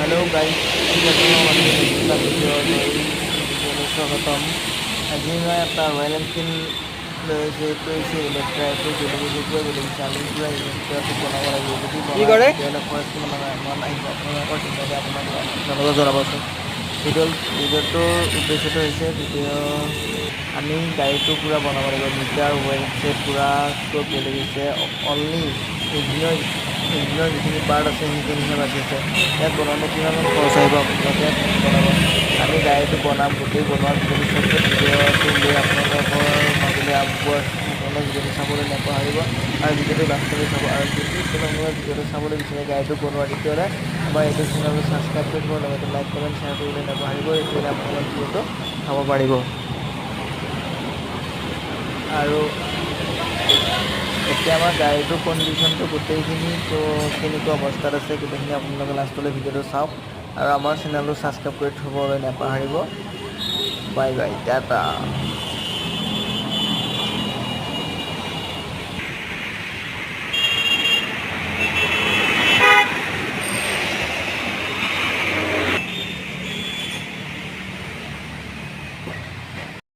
Hello guys ভিডিঅ'লৈ স্বাগতম। আজি মই এটা ৰয়েল এনফিল্ড লৈ আহিছোঁ। এইটো হৈছে ইলেক্ট্ৰা। এইটো বেলেগে বেলেগ আমি পুৰা ইলেক্ট্ৰাটো বনাব লাগিব। যদি বনায় তেতিয়াহ'লে খৰচ কিমান মন আহিব আপোনালোকৰ ধুনীয়াকৈ আপোনালোকে জনাবচোন। ভিডিঅ'টোৰ উদ্দেশ্যটো হৈছে আমি গাড়ীটো পূৰা বনাব লাগিব। মিটাৰ ৱেলছে পূৰা চব বেলেগ হৈছে। অনলি ইঞ্জিনৰ যিখিনি পাৰ্ট আছে সেইখিনিহে বাকী আছে। ইয়াত বনাওঁতে কিমান খৰচ আহিব আপোনালোকে জনাব। আমি গাড়ীটো বনাম, গোটেই বনোৱাৰ পিছত ভিডিঅ'টো লৈ আপোনালোকৰ মাজলৈ সম্পূৰ্ণ ভিডিঅ'টো চাবলৈ নাপাহৰিব আৰু ভিডিঅ'টো লাষ্টলৈ চাব। আৰু যদি কোনোবাই ভিডিঅ'টো চাবলৈ বিচাৰে গাড়ীটো বনোৱা, তেতিয়াহ'লে আমাৰ এইটো চেনেলটো ছাবস্ক্ৰাইব কৰিব, লগতে লাইক কমেণ্ট শ্বেয়াৰ কৰিবলৈ নাপাহৰিব। তেতিয়াহ'লে আপোনালোকে ভিডিঅ'টো চাব পাৰিব। আৰু এতিয়া আমাৰ গাড়ীটোৰ কণ্ডিশ্যনটো গোটেইখিনি কেনেকুৱা অৱস্থাত আছে গোটেইখিনি আপোনালোকে লাষ্টলৈ ভিডিঅ'টো চাওক আৰু আমাৰ চেনেলটো ছাবস্ক্ৰাইব কৰি থ'বলৈ নাপাহৰিব। Bye bye, Tata.